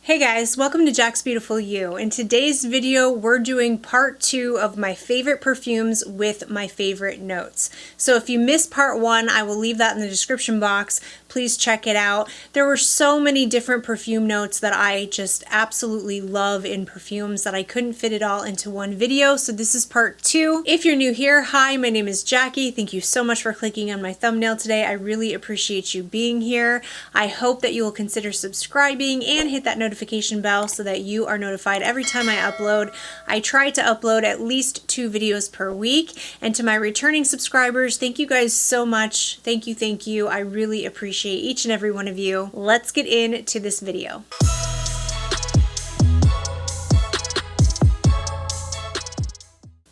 Hey guys, welcome to Jaxbeautifulyou. In today's video, we're doing part 2 of my favorite perfumes with my favorite notes. So if you missed part 1, I will leave that in the description box. Please check it out. There were so many different perfume notes that I just absolutely love in perfumes that I couldn't fit it all into one video. So this is part 2. If you're new here, hi, my name is Jackie. Thank you so much for clicking on my thumbnail today. I really appreciate you being here. I hope that you will consider subscribing and hit that notification bell so that you are notified every time I upload. I try to upload at least 2 videos per week. And to my returning subscribers, thank you guys so much. Thank you, thank you. I really appreciate each and every one of you. Let's get into this video.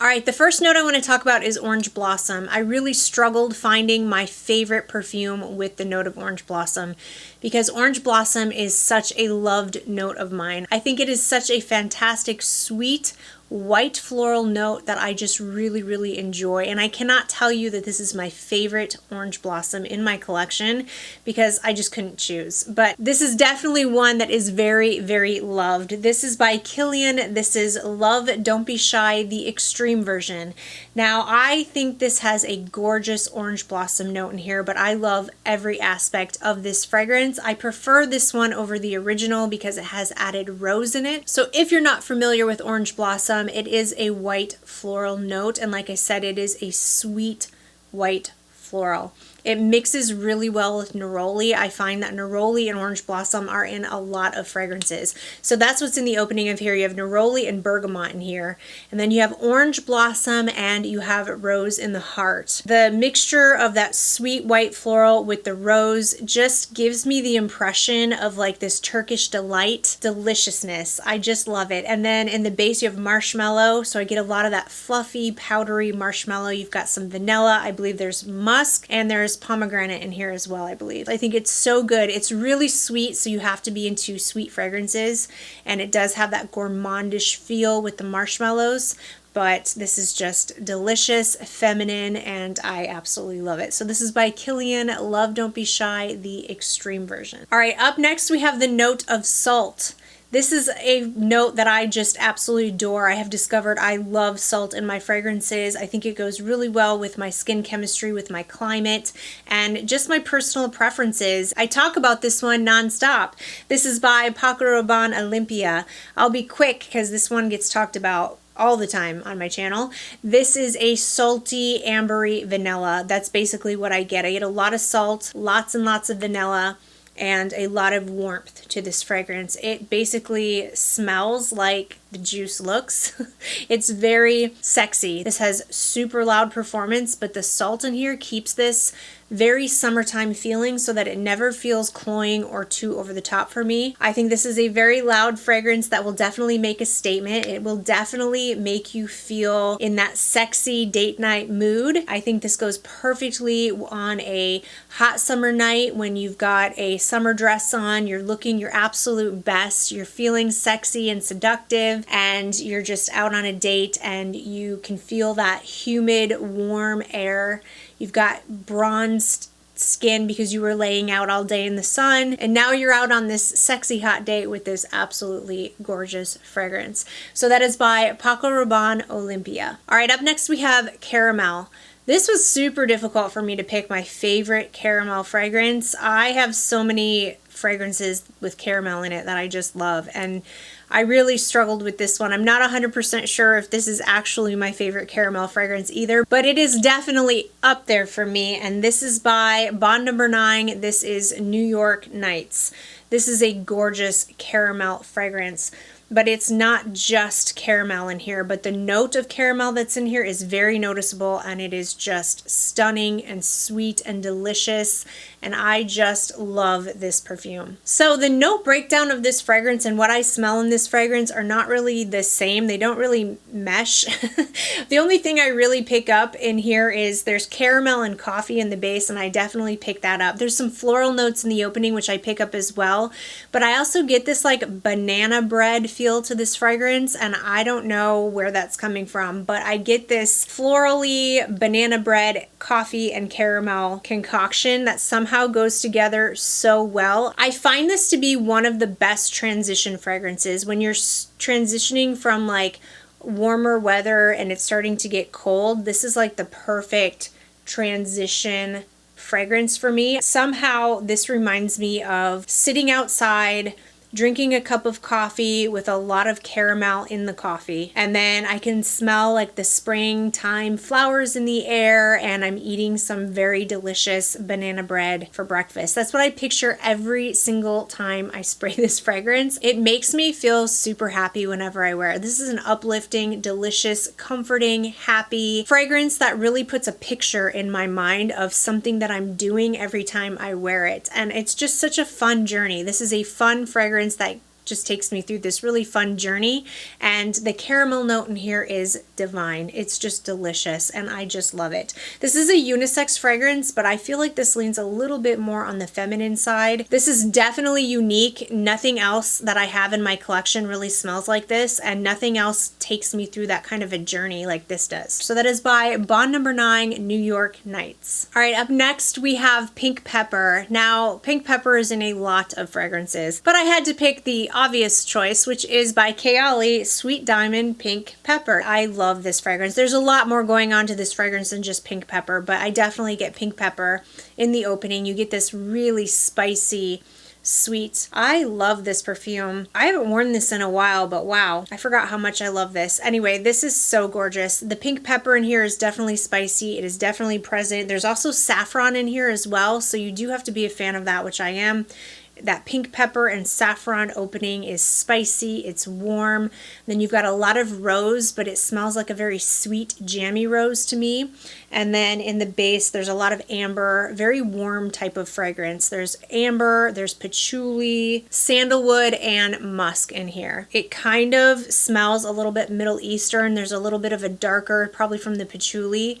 Alright, the first note I want to talk about is Orange Blossom. I really struggled finding my favorite perfume with the note of Orange Blossom because Orange Blossom is such a loved note of mine. I think it is such a fantastic, sweet, white floral note that I just really enjoy, and I cannot tell you that this is my favorite Orange Blossom in my collection because I just couldn't choose. But this is definitely one that is very loved. This is by Kilian. This is Love Don't Be Shy, the extreme version. Now I think this has a gorgeous Orange Blossom note in here, but I love every aspect of this fragrance. I prefer this one over the original because it has added rose in it. So if you're not familiar with Orange Blossom, it is a white floral note, and like I said, it is a sweet white floral. It mixes really well with neroli. I find that neroli and Orange Blossom are in a lot of fragrances. So that's what's in the opening of here. You have neroli and bergamot in here. And then you have Orange Blossom and you have rose in the heart. The mixture of that sweet white floral with the rose just gives me the impression of like this Turkish delight, deliciousness. I just love it. And then in the base you have marshmallow. So I get a lot of that fluffy, powdery marshmallow. You've got some vanilla. I believe there's musk, and there's pomegranate in here as well, I believe. I think it's so good. It's really sweet, so you have to be into sweet fragrances, and it does have that gourmandish feel with the marshmallows, but this is just delicious, feminine, and I absolutely love it. So this is by Kilian, Love Don't Be Shy, the extreme version. All right, up next we have the note of salt. This is a note that I just absolutely adore. I have discovered I love salt in my fragrances. I think it goes really well with my skin chemistry, with my climate, and just my personal preferences. I talk about this one nonstop. This is by Paco, Rabanne, Olympea. I'll be quick because this one gets talked about all the time on my channel. This is a salty, ambery vanilla. That's basically what I get. I get a lot of salt, lots and lots of vanilla, and a lot of warmth to this fragrance. It basically smells like the juice looks. It's very sexy. This has super loud performance, but the salt in here keeps this very summertime feeling so that it never feels cloying or too over the top for me. I think this is a very loud fragrance that will definitely make a statement. It will definitely make you feel in that sexy date night mood. I think this goes perfectly on a hot summer night when you've got a summer dress on, you're looking your absolute best, you're feeling sexy and seductive, and you're just out on a date and you can feel that humid, warm air. You've got bronzed skin because you were laying out all day in the sun, and now you're out on this sexy hot date with this absolutely gorgeous fragrance. So that is by Paco Rabanne, Olympea. All right, up next we have Caramel. This was super difficult for me to pick my favorite caramel fragrance. I have so many fragrances with caramel in it that I just love, and I really struggled with this one. I'm not 100% sure if this is actually my favorite caramel fragrance either, but it is definitely up there for me, and this is by Bond No. 9. This is New York Nights. This is a gorgeous caramel fragrance, but it's not just caramel in here, but the note of caramel that's in here is very noticeable, and it is just stunning and sweet and delicious, and I just love this perfume. So the note breakdown of this fragrance and what I smell in this fragrance are not really the same. They don't really mesh. The only thing I really pick up in here is there's caramel and coffee in the base, and I definitely pick that up. There's some floral notes in the opening which I pick up as well, but I also get this like banana bread feel to this fragrance, and I don't know where that's coming from, but I get this florally banana bread, coffee, and caramel concoction that somehow goes together so well. I find this to be one of the best transition fragrances when you're transitioning from like warmer weather and it's starting to get cold. This is like the perfect transition fragrance for me. Somehow this reminds me of sitting outside, drinking a cup of coffee with a lot of caramel in the coffee, and then I can smell like the springtime flowers in the air, and I'm eating some very delicious banana bread for breakfast. That's what I picture every single time I spray this fragrance. It makes me feel super happy whenever I wear it. This is an uplifting, delicious, comforting, happy fragrance that really puts a picture in my mind of something that I'm doing every time I wear it, and it's just such a fun journey. This is a fun fragrance that just takes me through this really fun journey, and the caramel note in here is divine. It's just delicious, and I just love it. This is a unisex fragrance, but I feel like this leans a little bit more on the feminine side. This is definitely unique. Nothing else that I have in my collection really smells like this, and nothing else takes me through that kind of a journey like this does. So that is by Bond No. 9 New York Nights. All right, up next we have Pink Pepper. Now, Pink Pepper is in a lot of fragrances, but I had to pick the obvious choice, which is by Kayali, Sweet Diamond Pink Pepper. I love this fragrance. There's a lot more going on to this fragrance than just pink pepper, but I definitely get pink pepper in the opening. You get this really spicy, sweet. I love this perfume. I haven't worn this in a while, but wow, I forgot how much I love this. Anyway, this is so gorgeous. The pink pepper in here is definitely spicy. It is definitely present. There's also saffron in here as well, so you do have to be a fan of that, which I am. That pink pepper and saffron opening is spicy, it's warm. Then you've got a lot of rose, but it smells like a very sweet, jammy rose to me. And then in the base, there's a lot of amber, very warm type of fragrance. There's amber, there's patchouli, sandalwood, and musk in here. It kind of smells a little bit Middle Eastern. There's a little bit of a darker, probably from the patchouli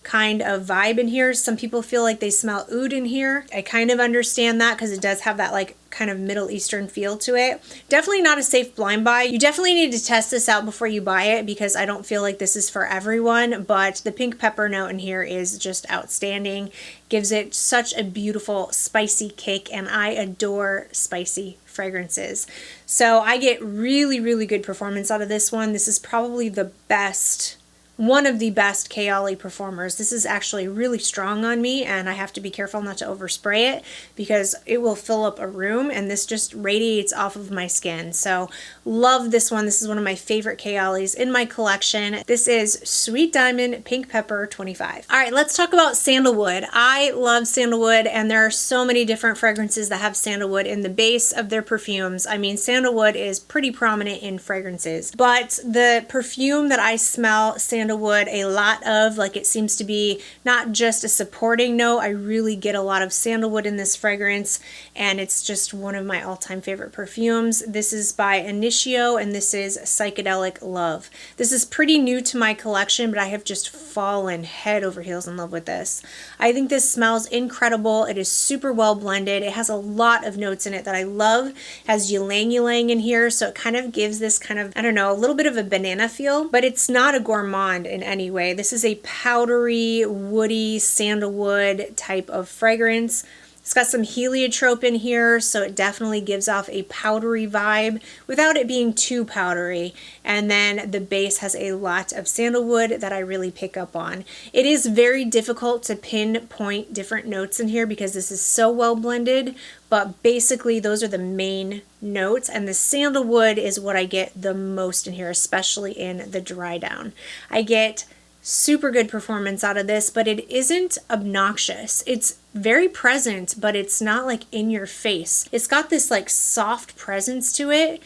kind of vibe in here. Some people feel like they smell oud in here. I kind of understand that because it does have that like kind of Middle Eastern feel to it. Definitely not a safe blind buy. You definitely need to test this out before you buy it because I don't feel like this is for everyone, but the pink pepper note in here is just outstanding. Gives it such a beautiful spicy kick, and I adore spicy fragrances. So I get really, really good performance out of this one. This is probably the best, one of the best Kayali performers. This is actually really strong on me, and I have to be careful not to overspray it because it will fill up a room, and this just radiates off of my skin. So love this one. This is one of my favorite Kayalis in my collection. This is Sweet Diamond Pink Pepper 25. All right, let's talk about sandalwood. I love sandalwood, and there are so many different fragrances that have sandalwood in the base of their perfumes. I mean, sandalwood is pretty prominent in fragrances, but the perfume that I smell sandalwood a lot of, like it seems to be not just a supporting note, I really get a lot of sandalwood in this fragrance, and it's just one of my all-time favorite perfumes. This is by Initio, and this is Psychedelic Love. This is pretty new to my collection, but I have just fallen head over heels in love with this. I think this smells incredible. It is super well blended. It has a lot of notes in it that I love. It has ylang ylang in here, so it kind of gives this kind of, I don't know, a little bit of a banana feel, but it's not a gourmand in any way. This is a powdery, woody, sandalwood type of fragrance. It's got some heliotrope in here, so it definitely gives off a powdery vibe without it being too powdery. And then the base has a lot of sandalwood that I really pick up on. It is very difficult to pinpoint different notes in here because this is so well blended, but basically those are the main notes, and the sandalwood is what I get the most in here, especially in the dry down. I get super good performance out of this, but it isn't obnoxious. It's very present, but it's not like in your face. It's got this like soft presence to it,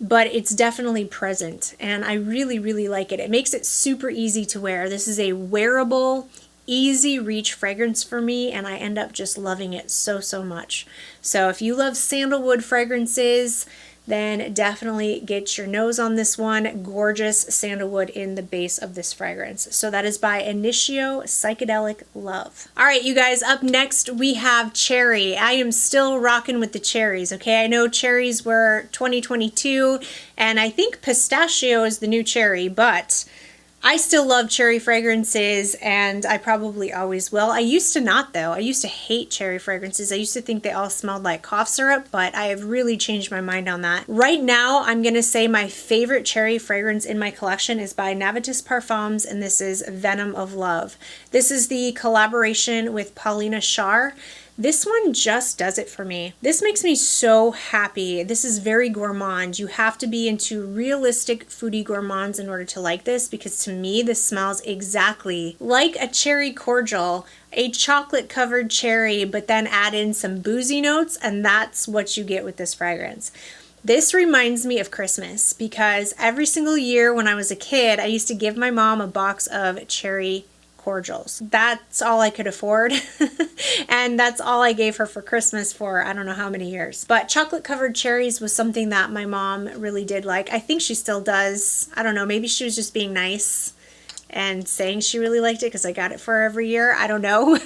but it's definitely present, and I really, really like it. It makes it super easy to wear. This is a wearable, easy reach fragrance for me, and I end up just loving it so, so much. So if you love sandalwood fragrances, then definitely get your nose on this one. Gorgeous sandalwood in the base of this fragrance. So that is by Initio, Psychedelic Love. All right, you guys, up next we have cherry. I am still rocking with the cherries, okay? I know cherries were 2022, and I think pistachio is the new cherry, but I still love cherry fragrances, and I probably always will. I used to not, though. I used to hate cherry fragrances. I used to think they all smelled like cough syrup, but I have really changed my mind on that. Right now, I'm going to say my favorite cherry fragrance in my collection is by Navitus Parfums, and this is Venom of Love. This is the collaboration with Paulina Shar. This one just does it for me. This makes me so happy. This is very gourmand. You have to be into realistic foodie gourmands in order to like this, because to me this smells exactly like a cherry cordial, a chocolate covered cherry, but then add in some boozy notes, and that's what you get with this fragrance. This reminds me of Christmas, because every single year when I was a kid, I used to give my mom a box of cherry cordials. That's all I could afford. And that's all I gave her for Christmas for I don't know how many years. But chocolate covered cherries was something that my mom really did like. I think she still does. I don't know, maybe she was just being nice and saying she really liked it because I got it for her every year. I don't know.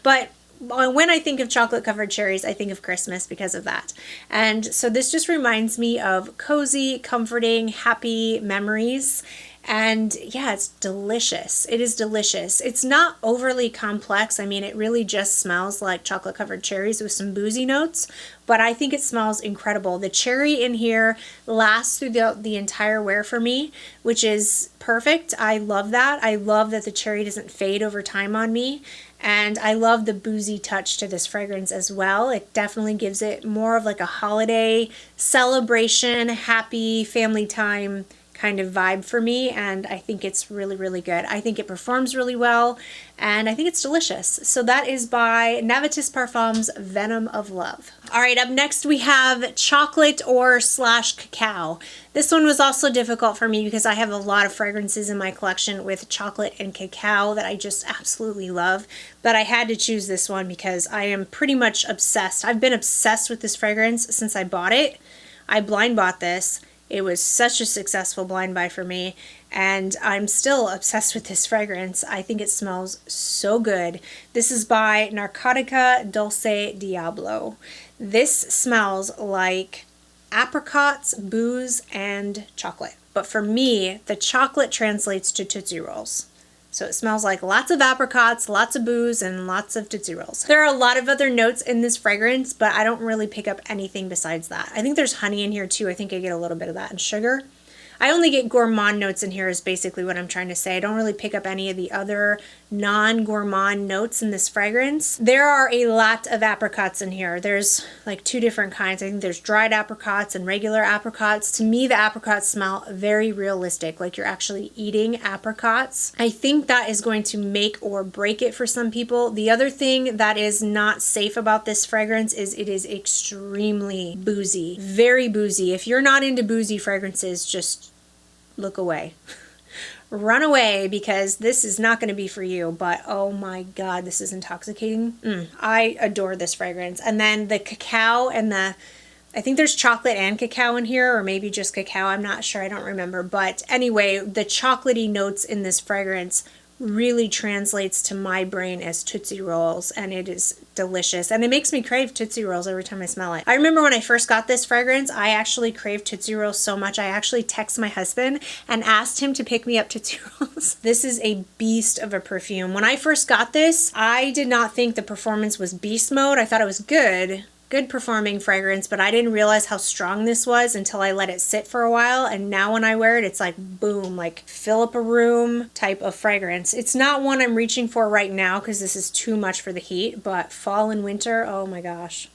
But when I think of chocolate covered cherries, I think of Christmas because of that. And so this just reminds me of cozy, comforting, happy memories. And yeah, it's delicious. It is delicious. It's not overly complex. I mean, it really just smells like chocolate covered cherries with some boozy notes, but I think it smells incredible. The cherry in here lasts through the entire wear for me, which is perfect. I love that. I love that the cherry doesn't fade over time on me. And I love the boozy touch to this fragrance as well. It definitely gives it more of like a holiday celebration, happy family time kind of vibe for me, and I think it's really, really good. I think it performs really well, and I think it's delicious. So that is by Navitus Parfums Venom of Love. All right, up next we have chocolate or slash cacao. This one was also difficult for me because I have a lot of fragrances in my collection with chocolate and cacao that I just absolutely love, but I had to choose this one because I am pretty much obsessed. I've been obsessed with this fragrance since I bought it. I blind bought this. It was such a successful blind buy for me, and I'm still obsessed with this fragrance. I think it smells so good. This is by Narcotica Dulce Diablo. This smells like apricots, booze, and chocolate. But for me, the chocolate translates to Tootsie Rolls. So it smells like lots of apricots, lots of booze, and lots of Tootsie Rolls. There are a lot of other notes in this fragrance, but I don't really pick up anything besides that. I think there's honey in here too. I think I get a little bit of that, and sugar. I only get gourmand notes in here is basically what I'm trying to say. I don't really pick up any of the other non-gourmand notes in this fragrance. There are a lot of apricots in here. There's like 2 different kinds. I think there's dried apricots and regular apricots. To me, the apricots smell very realistic, like you're actually eating apricots. I think that is going to make or break it for some people. The other thing that is not safe about this fragrance is it is extremely boozy, very boozy. If you're not into boozy fragrances, just look away. Run away, because this is not going to be for you. But oh my god, this is intoxicating. I adore this fragrance. And then the cacao and I think there's chocolate and cacao in here, or maybe just cacao. I'm not sure. I don't remember. But anyway, the chocolatey notes in this fragrance really translates to my brain as Tootsie Rolls, and it is delicious, and it makes me crave Tootsie Rolls every time I smell it. I remember when I first got this fragrance, I actually craved Tootsie Rolls so much I actually texted my husband and asked him to pick me up Tootsie Rolls. This is a beast of a perfume. When I first got this, I did not think the performance was beast mode. I thought it was good performing fragrance, but I didn't realize how strong this was until I let it sit for a while, and now when I wear it, it's like boom, like fill up a room type of fragrance. It's not one I'm reaching for right now because this is too much for the heat, but fall and winter, oh my gosh,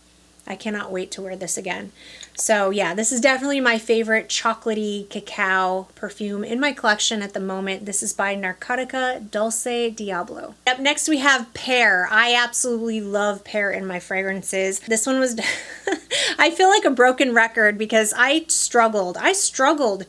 I cannot wait to wear this again. So yeah, this is definitely my favorite chocolatey cacao perfume in my collection at the moment. This is by Narcotica Dulce Diablo. Up next we have PEAR. I absolutely love PEAR in my fragrances. This one was I feel like a broken record because I struggled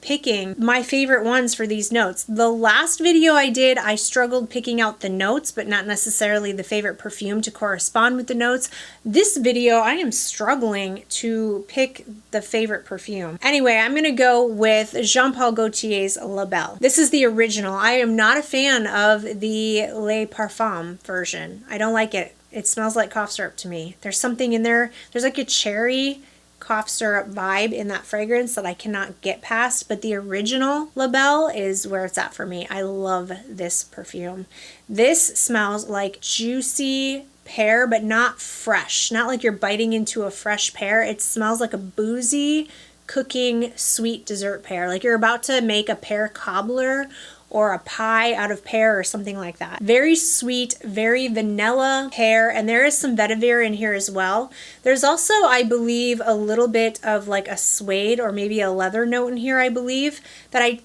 picking my favorite ones for these notes. The last video I did, I struggled picking out the notes, but not necessarily the favorite perfume to correspond with the notes. This video, I am struggling to pick the favorite perfume. Anyway, I'm going to go with Jean Paul Gaultier's La Belle. This is the original. I am not a fan of the Les Parfums version. I don't like it. It smells like cough syrup to me. There's something in there. There's like a cherry cough syrup vibe in that fragrance that I cannot get past, but the original La Belle is where it's at for me. I love this perfume. This smells like juicy pear, but not fresh. Not like you're biting into a fresh pear. It smells like a boozy, cooking, sweet dessert pear. Like you're about to make a pear cobbler or a pie out of pear or something like that. Very sweet, very vanilla pear, and there is some vetiver in here as well. There's also, I believe, a little bit of like a suede or maybe a leather note in here, I believe, that I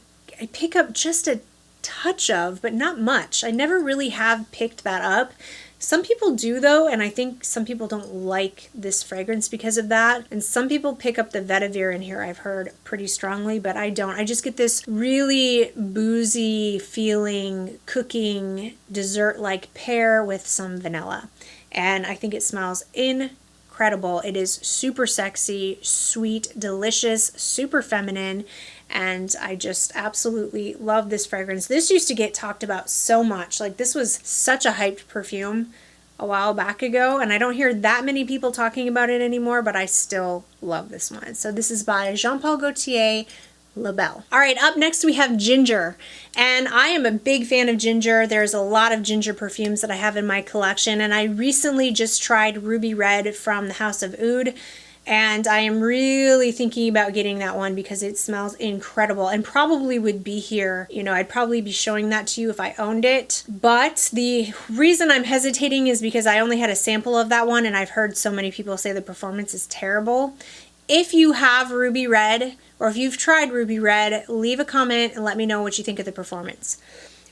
pick up just a touch of, but not much. I never really have picked that up. Some people do though, and I think some people don't like this fragrance because of that. And some people pick up the vetiver in here, I've heard pretty strongly, but I don't. I just get this really boozy feeling, cooking, dessert-like pear with some vanilla. And I think it smells incredible. It is super sexy, sweet, delicious, super feminine. And I just absolutely love this fragrance. This used to get talked about so much. Like this was such a hyped perfume a while back ago, and I don't hear that many people talking about it anymore, but I still love this one. So this is by Jean Paul Gaultier, La Belle. All right, up next we have ginger, and I am a big fan of ginger. There's a lot of ginger perfumes that I have in my collection, and I recently just tried Ruby Red from the House of Oud. And I am really thinking about getting that one because it smells incredible and probably would be here. You know, I'd probably be showing that to you if I owned it. But the reason I'm hesitating is because I only had a sample of that one and I've heard so many people say the performance is terrible. If you have Ruby Red or if you've tried Ruby Red, leave a comment and let me know what you think of the performance.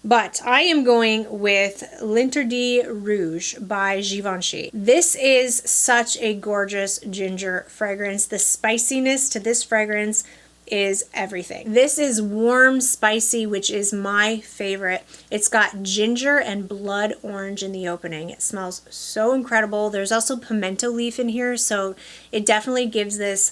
But I am going with L'Interdit Rouge by Givenchy. This is such a gorgeous ginger fragrance. The spiciness to this fragrance is everything. This is warm, spicy, which is my favorite. It's got ginger and blood orange in the opening. It smells so incredible. There's also pimento leaf in here, so it definitely gives this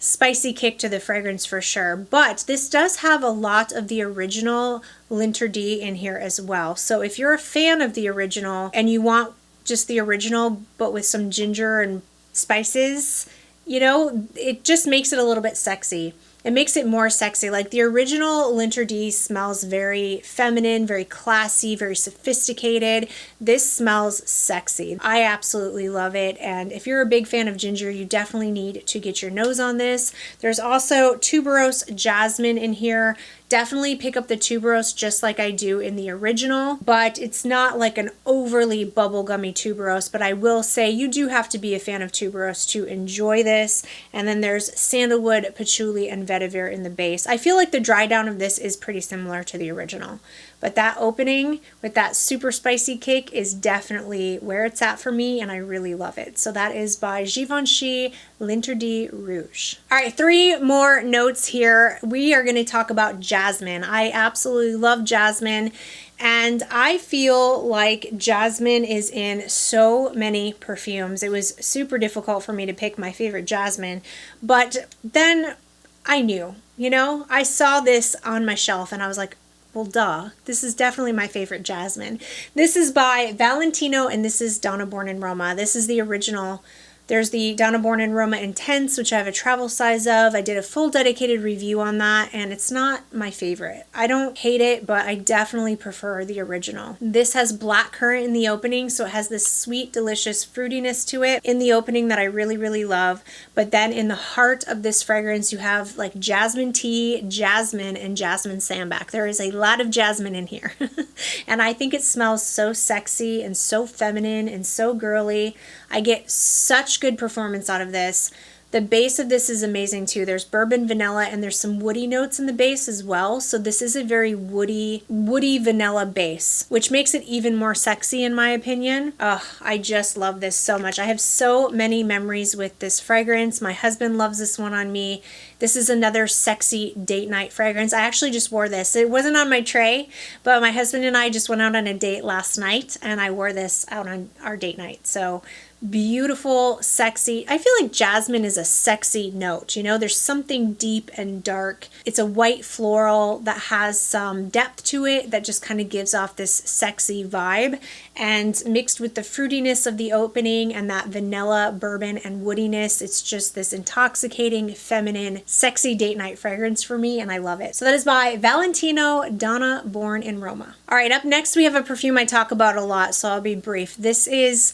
spicy kick to the fragrance for sure. But this does have a lot of the original L'Interdit in here as well. So if you're a fan of the original and you want just the original but with some ginger and spices, you know, it just makes it a little bit sexy. It makes it more sexy. Like the original L'Interdit smells very feminine, very classy, very sophisticated. This smells sexy. I absolutely love it. And if you're a big fan of ginger, you definitely need to get your nose on this. There's also tuberose jasmine in here. Definitely pick up the tuberose just like I do in the original, but it's not like an overly bubblegummy tuberose, but I will say you do have to be a fan of tuberose to enjoy this. And then there's sandalwood, patchouli, and vetiver in the base. I feel like the dry down of this is pretty similar to the original, but that opening with that super spicy kick is definitely where it's at for me, and I really love it. So that is by Givenchy, L'Interdit Rouge. All right, 3 more notes here. We are going to talk about jasmine. I absolutely love jasmine, and I feel like jasmine is in so many perfumes. It was super difficult for me to pick my favorite jasmine, but then I knew, you know, I saw this on my shelf and I was like, well, duh, this is definitely my favorite jasmine. This is by Valentino, and this is Donna Born in Roma. This is the original. There's the Donna Born in Roma Intense, which I have a travel size of. I did a full dedicated review on that, and it's not my favorite. I don't hate it, but I definitely prefer the original. This has blackcurrant in the opening, so it has this sweet, delicious fruitiness to it in the opening that I really, really love. But then in the heart of this fragrance, you have like jasmine tea, jasmine, and jasmine sambac. There is a lot of jasmine in here. And I think it smells so sexy and so feminine and so girly. I get such good performance out of this. The base of this is amazing too. There's bourbon vanilla and there's some woody notes in the base as well. So this is a very woody vanilla base, which makes it even more sexy in my opinion. Oh, I just love this so much. I have so many memories with this fragrance. My husband loves this one on me. This is another sexy date night fragrance. I actually just wore this. It wasn't on my tray, but my husband and I just went out on a date last night and I wore this out on our date night. So beautiful, sexy. I feel like jasmine is a sexy note, you know, there's something deep and dark. It's a white floral that has some depth to it that just kind of gives off this sexy vibe, and mixed with the fruitiness of the opening and that vanilla, bourbon, and woodiness, it's just this intoxicating, feminine, sexy date night fragrance for me, and I love it. So that is by Valentino, Donna, born in Roma. All right, up next we have a perfume I talk about a lot, so I'll be brief. This is,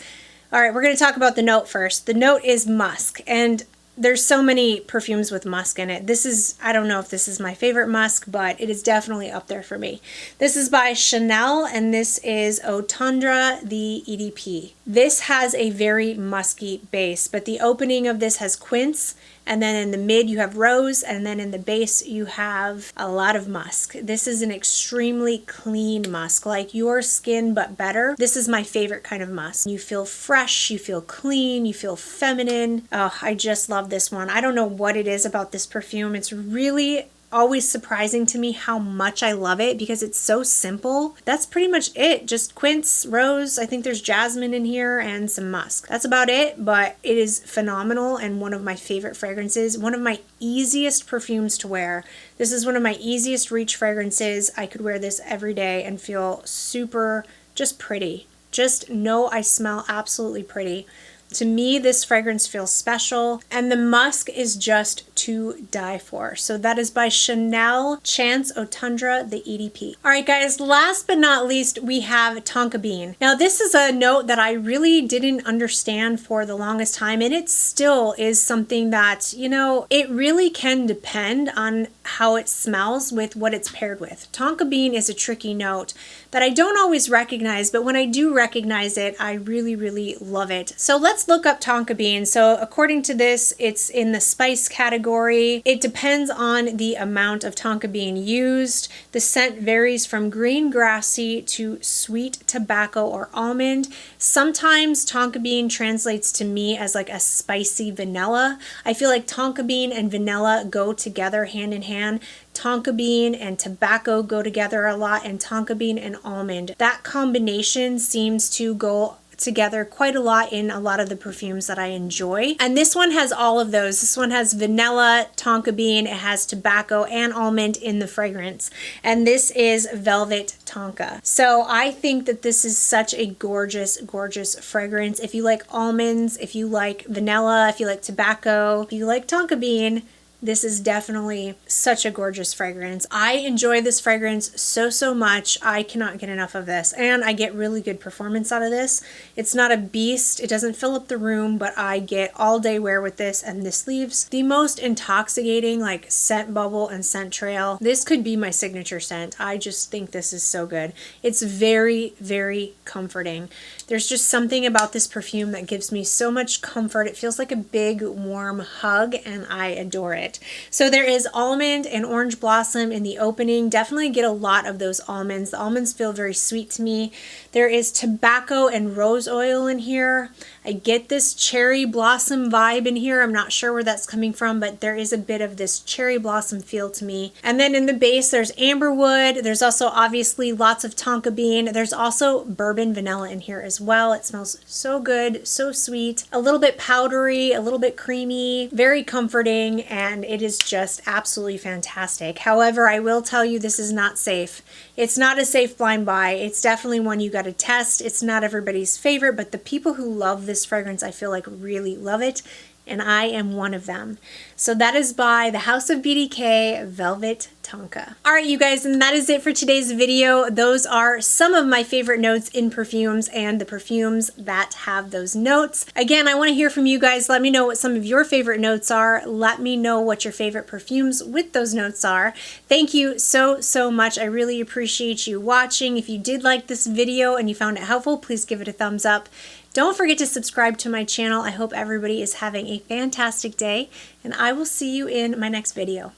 all right, we're going to talk about the note first. The note is musk, and there's so many perfumes with musk in it. This is, I don't know if this is my favorite musk, but it is definitely up there for me. This is by Chanel, and this is Eau Tendre, the EDP. This has a very musky base, but the opening of this has quince, and then in the mid you have rose, and then in the base you have a lot of musk. This is an extremely clean musk, like your skin but better. This is my favorite kind of musk. You feel fresh, you feel clean, you feel feminine. Oh, I just love this one. I don't know what it is about this perfume. It's really always surprising to me how much I love it because it's so simple. That's pretty much it. Just quince, rose, I think there's jasmine in here, and some musk. That's about it, but it is phenomenal and one of my favorite fragrances. One of my easiest perfumes to wear. This is one of my easiest reach fragrances. I could wear this every day and feel super just pretty. Just know I smell absolutely pretty. To me, this fragrance feels special, and the musk is just to die for. So that is by Chanel, Chance Eau Tendre, the EDP. All right, guys, last but not least, we have tonka bean. Now, this is a note that I really didn't understand for the longest time, and it still is something that, you know, it really can depend on how it smells with what it's paired with. Tonka bean is a tricky note that I don't always recognize, but when I do recognize it, I really, really love it. So let's look up tonka bean. So according to this, it's in the spice category. It depends on the amount of tonka bean used. The scent varies from green grassy to sweet tobacco or almond. Sometimes tonka bean translates to me as like a spicy vanilla. I feel like tonka bean and vanilla go together hand in hand. Tonka bean and tobacco go together a lot, and tonka bean and almond. That combination seems to go together quite a lot in a lot of the perfumes that I enjoy. And this one has all of those. This one has vanilla, tonka bean, it has tobacco and almond in the fragrance. And this is Velvet Tonka. So I think that this is such a gorgeous, gorgeous fragrance. If you like almonds, if you like vanilla, if you like tobacco, if you like tonka bean, this is definitely such a gorgeous fragrance. I enjoy this fragrance so much. I cannot get enough of this, and I get really good performance out of this. It's not a beast. It doesn't fill up the room, but I get all day wear with this, and this leaves the most intoxicating like scent bubble and scent trail. This could be my signature scent. I just think this is so good. It's very, very comforting. There's just something about this perfume that gives me so much comfort. It feels like a big warm hug, and I adore it. So there is almond and orange blossom in the opening. Definitely get a lot of those almonds. The almonds feel very sweet to me. There is tobacco and rose oil in here. I get this cherry blossom vibe in here. I'm not sure where that's coming from, but there is a bit of this cherry blossom feel to me. And then in the base, there's amberwood. There's also obviously lots of tonka bean. There's also bourbon vanilla in here as well. It smells so good, so sweet, a little bit powdery, a little bit creamy, very comforting, and it is just absolutely fantastic. However, I will tell you this is not safe. It's not a safe blind buy. It's definitely one you got to test. It's not everybody's favorite, but the people who love this fragrance, I feel like really love it, and I am one of them. So that is by the House of BDK Velvet Tonka. All right, you guys, and that is it for today's video. Those are some of my favorite notes in perfumes and the perfumes that have those notes. Again, I want to hear from you guys. Let me know what some of your favorite notes are. Let me know what your favorite perfumes with those notes are. Thank you so much. I really appreciate you watching. If you did like this video and you found it helpful, please give it a thumbs up. Don't forget to subscribe to my channel. I hope everybody is having a fantastic day, and I will see you in my next video.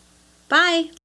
Bye!